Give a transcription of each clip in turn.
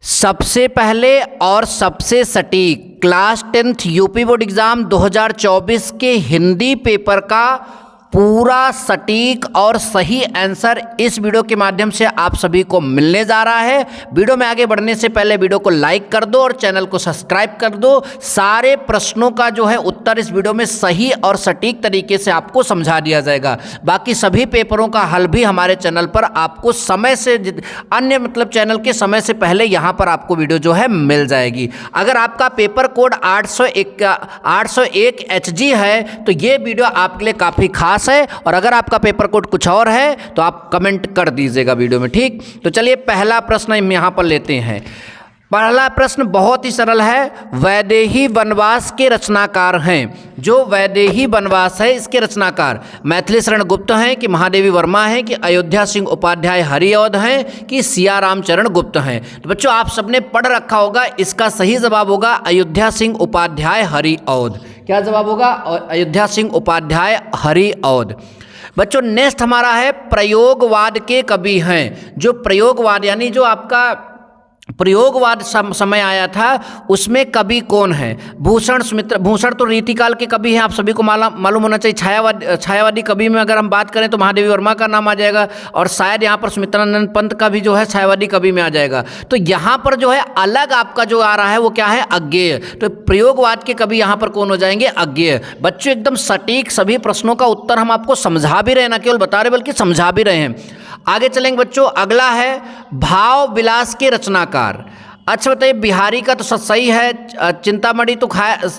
सबसे पहले और सबसे सटीक class 10th UP board exam 2024 के हिंदी पेपर का पूरा सटीक और सही आंसर इस वीडियो के माध्यम से आप सभी को मिलने जा रहा है। वीडियो में आगे बढ़ने से पहले वीडियो को लाइक कर दो और चैनल को सब्सक्राइब कर दो। सारे प्रश्नों का जो है उत्तर इस वीडियो में सही और सटीक तरीके से आपको समझा दिया जाएगा। बाकी सभी पेपरों का हल भी हमारे चैनल पर आपको समय से अन्य चैनल के समय से पहले यहाँ पर आपको वीडियो जो है मिल जाएगी। अगर आपका पेपर कोड 801 HG है तो ये वीडियो आपके लिए काफ़ी खास है, और अगर आपका पेपर कोड कुछ और है तो आप कमेंट कर दीजिएगा वीडियो में। ठीक, तो चलिए पहला प्रश्न हम यहाँ पर लेते हैं। पहला प्रश्न बहुत ही सरल है। वैदेही वनवास के रचनाकार हैं। जो वैदेही वनवास है इसके रचनाकार मैथिली शरण गुप्त हैं कि महादेवी वर्मा हैं कि अयोध्या सिंह उपाध्याय हरिऔध हैं कि सिया रामचरण गुप्त हैं। तो बच्चों आप सबने पढ़ रखा होगा, इसका सही जवाब होगा अयोध्या सिंह उपाध्याय हरिऔध। क्या जवाब होगा? अयोध्या सिंह उपाध्याय हरिऔध। बच्चों नेक्स्ट हमारा है प्रयोगवाद के कवि हैं। जो प्रयोगवाद यानी जो आपका प्रयोगवाद समय आया था उसमें कवि कौन है? भूषण सुमित्रा। भूषण तो रीतिकाल के कवि हैं, आप सभी को मालूम होना चाहिए। छायावादी कवि में अगर हम बात करें तो महादेवी वर्मा का नाम आ जाएगा, और शायद यहाँ पर सुमित्रानंद पंत का भी जो है छायावादी कवि में आ जाएगा। तो यहाँ पर जो है अलग आपका जो आ रहा है वो क्या है? अज्ञेय। तो प्रयोगवाद के कवि यहाँ पर कौन हो जाएंगे? अज्ञेय। बच्चों एकदम सटीक सभी प्रश्नों का उत्तर हम आपको समझा भी रहे हैं, ना केवल बता रहे बल्कि समझा भी रहे हैं। आगे चलेंगे बच्चों। अगला है भाव विलास के रचनाकार। अच्छा बताइए, बिहारी का तो सही है, चिंतामणि तो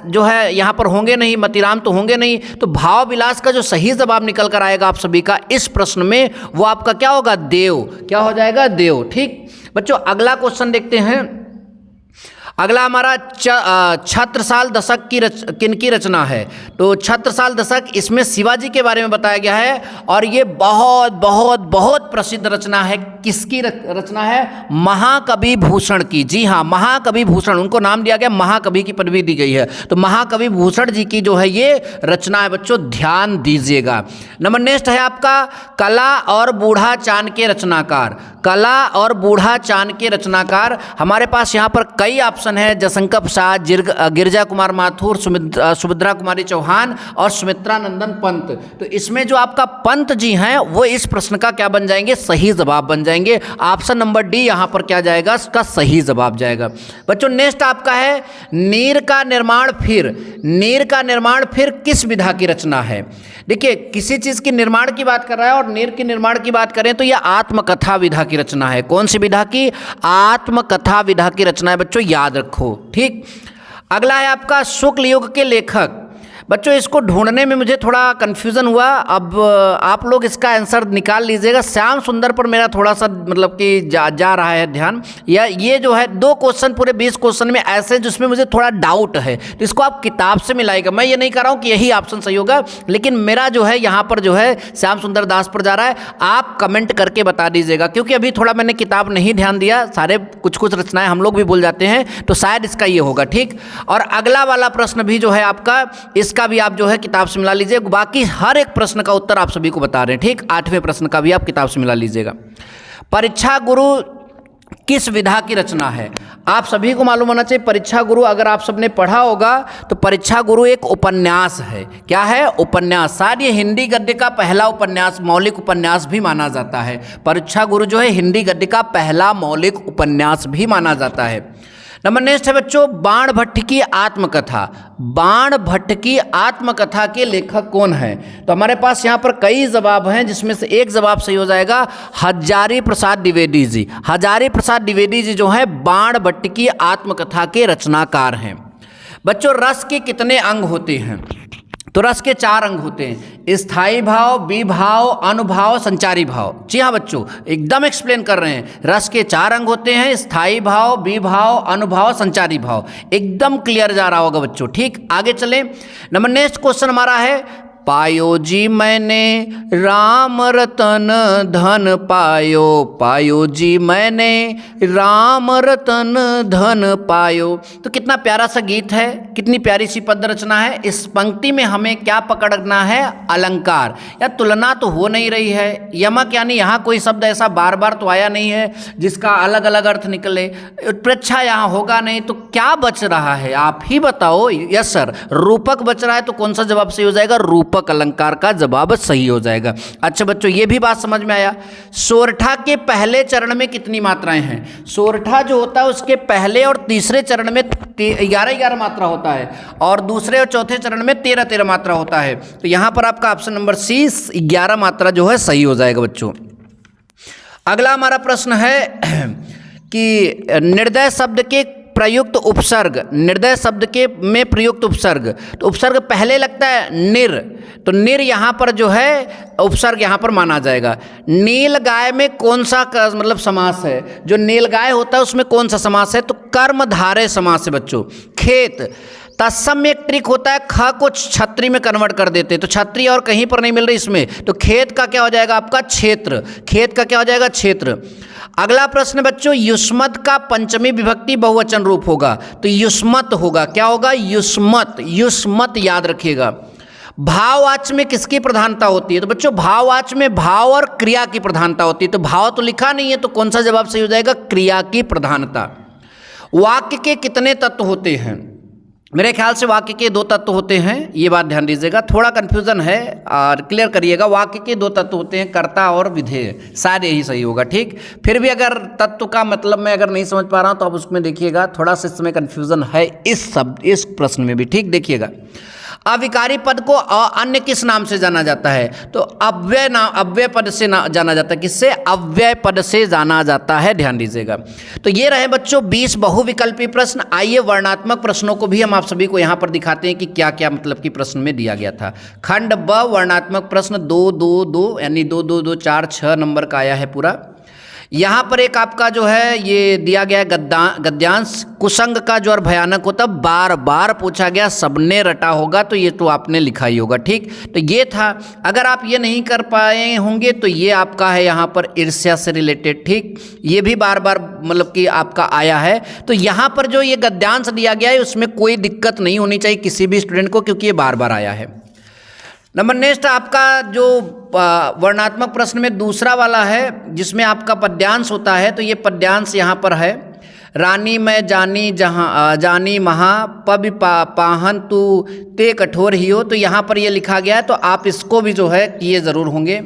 जो है यहाँ पर होंगे नहीं, मतीराम तो होंगे नहीं। तो भाव विलास का जो सही जवाब निकल कर आएगा आप सभी का इस प्रश्न में वो आपका क्या होगा? देव। क्या हो जाएगा? देव। ठीक बच्चों, अगला क्वेश्चन देखते हैं। अगला हमारा छत्रसाल दशक की किनकी रचना है? तो छत्रसाल दशक इसमें शिवाजी के बारे में बताया गया है, और ये बहुत बहुत बहुत प्रसिद्ध रचना है। किसकी रचना है? महाकवि भूषण की। जी हाँ, महाकवि भूषण, उनको नाम दिया गया, महाकवि की पदवी दी गई है। तो महाकवि भूषण जी की जो है ये रचना है बच्चों, ध्यान दीजिएगा। नंबर नेक्स्ट है आपका कला और बूढ़ा चांद के रचनाकार। कला और बूढ़ा चांद के रचनाकार हमारे पास यहाँ पर कई ऑप्शन है। जयशंकर प्रसाद, गिरिजा कुमार माथुर, सुभद्रा कुमारी चौहान और सुमित्रा नंदन पंत। तो इसमें जो आपका पंत जी हैं वो इस प्रश्न का क्या बन जाएंगे? सही जवाब बन जाएंगे। ऑप्शन नंबर डी यहाँ पर क्या जाएगा? इसका सही जवाब जाएगा। बच्चों नेक्स्ट आपका है नीर का निर्माण फिर। नीर का निर्माण फिर किस विधा की रचना है? देखिए, किसी चीज के निर्माण की बात कर रहा है और नीर के निर्माण की बात करें तो यह आत्मकथा विधा की रचना है। कौन सी विधा की? आत्मकथा विधा की रचना है बच्चों, याद रखो। ठीक, अगला है आपका शुक्ल युग के लेखक। बच्चों इसको ढूंढने में मुझे थोड़ा कन्फ्यूज़न हुआ, अब आप लोग इसका आंसर निकाल लीजिएगा। श्याम सुंदर पर मेरा थोड़ा सा कि जा रहा है ध्यान। या ये जो है 2 क्वेश्चन पूरे 20 क्वेश्चन में ऐसे जिसमें मुझे थोड़ा डाउट है, तो इसको आप किताब से मिलाइएगा। मैं ये नहीं कह रहा हूँ कि यही ऑप्शन सही होगा, लेकिन मेरा जो है यहाँ पर जो है श्याम सुंदर दास पर जा रहा है। आप कमेंट करके बता दीजिएगा, क्योंकि अभी थोड़ा मैंने किताब नहीं ध्यान दिया, सारे कुछ रचनाएँ हम लोग भी भूल जाते हैं, तो शायद इसका ये होगा। ठीक, और अगला वाला प्रश्न भी जो है आपका, इसका भी आप जो है किताब से मिला लीजिए। बाकी हर एक प्रश्न का उत्तर आप सभी को बता रहे हैं। ठीक, 8वें प्रश्न का भी आप किताब से मिला लीजिएगा। परीक्षा गुरु किस विधा की रचना है? आप सभी को मालूम होना चाहिए परीक्षा गुरु, अगर आप सबने पढ़ा होगा तो परीक्षा गुरु एक उपन्यास है। क्या है? उपन्यास। शायद ये हिंदी गद्य का पहला उपन्यास, मौलिक उपन्यास भी माना जाता है। परीक्षा गुरु जो है हिंदी गद्य का पहला मौलिक उपन्यास भी माना जाता है। नंबर नेक्स्ट है बच्चों बाण भट्ट की आत्मकथा। बाण भट्ट की आत्मकथा के लेखक कौन है? तो हमारे पास यहाँ पर कई जवाब हैं, जिसमें से एक जवाब सही हो जाएगा हजारी प्रसाद द्विवेदी जी। हजारी प्रसाद द्विवेदी जी जो है बाण भट्ट की आत्मकथा के रचनाकार हैं। बच्चों रस के कितने अंग होते हैं? तो रस के 4 अंग होते हैं, स्थायी भाव, विभाव, अनुभाव, संचारी भाव। जी हाँ बच्चों, एकदम एक्सप्लेन कर रहे हैं। रस के 4 अंग होते हैं, स्थायी भाव, विभाव, अनुभाव, संचारी भाव। एकदम क्लियर जा रहा होगा बच्चों। ठीक, आगे चलें। नंबर नेक्स्ट क्वेश्चन हमारा है पायो जी मैंने राम रतन धन पायो, पायो जी मैंने राम रतन धन पायो। तो कितना प्यारा सा गीत है, कितनी प्यारी सी पद्य रचना है। इस पंक्ति में हमें क्या पकड़ना है? अलंकार। या तुलना तो हो नहीं रही है, यमक यानी यहाँ कोई शब्द ऐसा बार बार तो आया नहीं है जिसका अलग अलग अर्थ निकले, उत्प्रेक्षा यहाँ होगा नहीं, तो क्या बच रहा है आप ही बताओ। यस सर, रूपक बच रहा है, तो कौन सा जवाब सही हो जाएगा? रूपक अलंकार का जवाब सही हो जाएगा। अच्छा बच्चों, ये भी बात समझ में आया। सोरठा के पहले चरण में कितनी मात्राएं हैं? सोरठा जो होता है उसके पहले और तीसरे चरण में 11 मात्रा होता है, और दूसरे और चौथे चरण में 13 मात्रा होता है। तो यहाँ पर आपका ऑप्शन नंबर सी 11 मात्रा जो है सही हो जाएगा बच्चों। अगला हमारा प्रश्न है कि निर्दय शब्द के प्रयुक्त उपसर्ग, निर्दय शब्द के में प्रयुक्त उपसर्ग, तो उपसर्ग पहले लगता है निर, तो निर यहाँ पर जो है उपसर्ग यहाँ पर माना जाएगा। नील गाय में कौन सा मतलब समास है? जो नील गाय होता है उसमें कौन सा समास है? तो कर्मधारय समास है बच्चों। खेत, तत्सम में एक ट्रिक होता है, ख को छत्री में कन्वर्ट कर देते हैं, तो छत्री और कहीं पर नहीं मिल रही इसमें, तो खेत का क्या हो जाएगा आपका? क्षेत्र। खेत का क्या हो जाएगा? क्षेत्र। अगला प्रश्न बच्चों, युष्मत का पंचमी विभक्ति बहुवचन रूप होगा, तो युष्मत होगा। क्या होगा? युष्मत। युष्मत याद रखिएगा। भाववाच्य में किसकी प्रधानता होती है? तो बच्चों भाववाच्य में भाव और क्रिया की प्रधानता होती है, तो भाव तो लिखा नहीं है, तो कौन सा जवाब सही हो जाएगा? क्रिया की प्रधानता। वाक्य के कितने तत्व होते हैं? मेरे ख्याल से वाक्य के 2 तत्व होते हैं, ये बात ध्यान दीजिएगा, थोड़ा कन्फ्यूज़न है और क्लियर करिएगा। वाक्य के 2 तत्व होते हैं, कर्ता और विधेय, शायद यही सही होगा। ठीक, फिर भी अगर तत्व का मतलब मैं अगर नहीं समझ पा रहा हूँ तो आप उसमें देखिएगा, थोड़ा सा इसमें कन्फ्यूज़न है इस प्रश्न में भी। ठीक, देखिएगा। अविकारी पद को अन्य किस नाम से जाना जाता है? तो अव्यय पद से जाना जाता है। किससे? अव्यय पद से जाना जाता है, ध्यान दीजिएगा। तो ये रहे बच्चों 20 बहुविकल्पी प्रश्न। आइए वर्णात्मक प्रश्नों को भी हम आप सभी को यहाँ पर दिखाते हैं कि क्या क्या मतलब कि प्रश्न में दिया गया था। खंड ब वर्णात्मक प्रश्न 2-2-2 यानी 2-2-2-4-6 नंबर का आया है पूरा। यहाँ पर एक आपका जो है ये दिया गया गद्यांश, कुसंग का जो और भयानक होता बार बार पूछा गया, सबने रटा होगा, तो ये तो आपने लिखा ही होगा। ठीक, तो ये था। अगर आप ये नहीं कर पाए होंगे तो ये आपका है यहाँ पर ईर्ष्या से रिलेटेड। ठीक, ये भी बार बार मतलब कि आपका आया है। तो यहाँ पर जो ये गद्यांश दिया गया है उसमें कोई दिक्कत नहीं होनी चाहिए किसी भी स्टूडेंट को, क्योंकि ये बार बार आया है। नंबर नेक्स्ट आपका जो वर्णात्मक प्रश्न में दूसरा वाला है जिसमें आपका पद्यांश होता है, तो ये पद्यांश यहाँ पर है। रानी मैं जानी जहाँ जानी महा पब पाहन तू ते कठोर ही हो, तो यहाँ पर ये लिखा गया है, तो आप इसको भी जो है किए ज़रूर होंगे।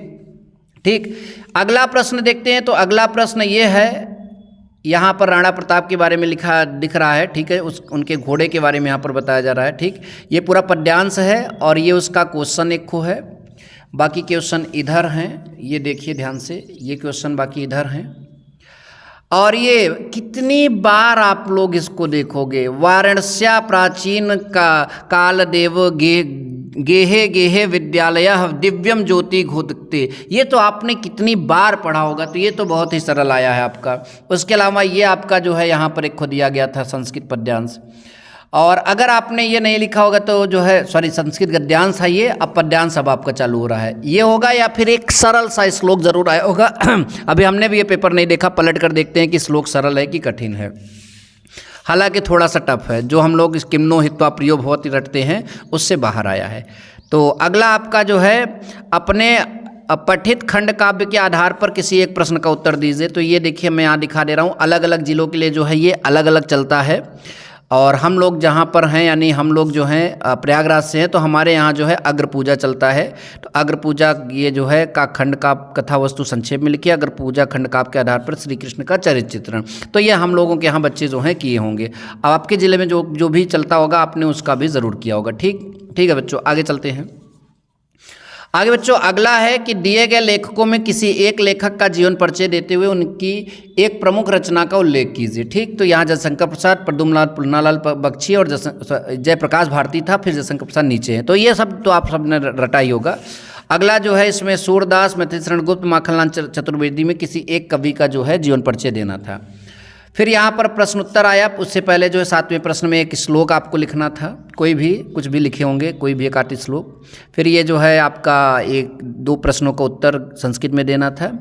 ठीक, अगला प्रश्न देखते हैं। तो अगला प्रश्न ये है, यहाँ पर राणा प्रताप के बारे में लिखा दिख रहा है। ठीक है, उनके घोड़े के बारे में यहाँ पर बताया जा रहा है। ठीक, ये पूरा पद्यांश है और ये उसका क्वेश्चन एक खो है, बाकी क्वेश्चन इधर हैं, ये देखिए ध्यान से, ये क्वेश्चन बाकी इधर हैं। और ये कितनी बार आप लोग इसको देखोगे, वाराणस्या प्राचीन का काल देव गेहे गेहे विद्यालय दिव्यम ज्योति घोदते, ये तो आपने कितनी बार पढ़ा होगा, तो ये तो बहुत ही सरल आया है आपका। उसके अलावा ये आपका जो है यहाँ पर एक खो दिया गया था संस्कृत पद्यांश, और अगर आपने ये नहीं लिखा होगा तो जो है संस्कृत गद्यांश है ये, अब पद्यांश अब आपका चालू हो रहा है, ये होगा, या फिर एक सरल सा श्लोक जरूर आया होगा। अभी हमने भी ये पेपर नहीं देखा, पलट कर देखते हैं कि श्लोक सरल है कि कठिन है। हालांकि थोड़ा सा टफ है, जो हम लोग किम्नो हित्वा प्रियो भवति रटते हैं उससे बाहर आया है। तो अगला आपका जो है अपने पठित खंड काव्य के आधार पर किसी एक प्रश्न का उत्तर दीजिए। तो ये देखिए मैं यहाँ दिखा दे रहा हूँ, अलग अलग जिलों के लिए जो है ये अलग अलग चलता है, और हम लोग जहाँ पर हैं यानी हम लोग जो हैं प्रयागराज से हैं, तो हमारे यहाँ जो है अग्र पूजा चलता है। तो अग्र पूजा ये जो है का खंड का कथा वस्तु संक्षेप में लिखी, अग्र पूजा खंड काव्य के आधार पर श्री कृष्ण का चरित्र चित्रण, तो ये हम लोगों के यहाँ बच्चे जो हैं किए होंगे। अब आपके ज़िले में जो भी चलता होगा आपने उसका भी ज़रूर किया होगा। ठीक है बच्चों, आगे चलते हैं। आगे बच्चों अगला है कि दिए गए लेखकों में किसी एक लेखक का जीवन परिचय देते हुए उनकी एक प्रमुख रचना का उल्लेख कीजिए। ठीक, तो यहाँ जयशंकर प्रसाद, प्रद्युम्न पुन्नालाल बख्शी और जयप्रकाश भारती था, फिर जयशंकर प्रसाद नीचे हैं, तो ये सब तो आप सबने रटा ही होगा। अगला जो है इसमें सूरदास, मैथिली शरण गुप्त, माखनलाल चतुर्वेदी में किसी एक कवि का जो है जीवन परिचय देना था। फिर यहाँ पर प्रश्न उत्तर आया। उससे पहले जो है 7वें प्रश्न में एक श्लोक आपको लिखना था, कोई भी कुछ भी लिखे होंगे, कोई भी एक आर्टिस्ट श्लोक। फिर ये जो है आपका 1-2 प्रश्नों का उत्तर संस्कृत में देना था।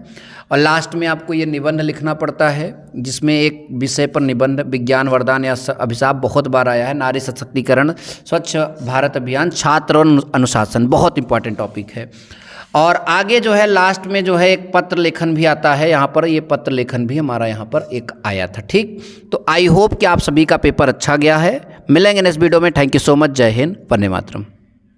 और लास्ट में आपको ये निबंध लिखना पड़ता है, जिसमें एक विषय पर निबंध, विज्ञान वरदान या अभिशाप बहुत बार आया है, नारी सशक्तिकरण, स्वच्छ भारत अभियान, छात्र और अनुशासन, बहुत इंपॉर्टेंट टॉपिक है। और आगे जो है लास्ट में जो है एक पत्र लेखन भी आता है यहाँ पर, ये पत्र लेखन भी हमारा यहाँ पर एक आया था। ठीक, तो आई होप कि आप सभी का पेपर अच्छा गया है। मिलेंगे नेक्स्ट वीडियो में। Thank you so much. जय हिंद, वंदे मातरम।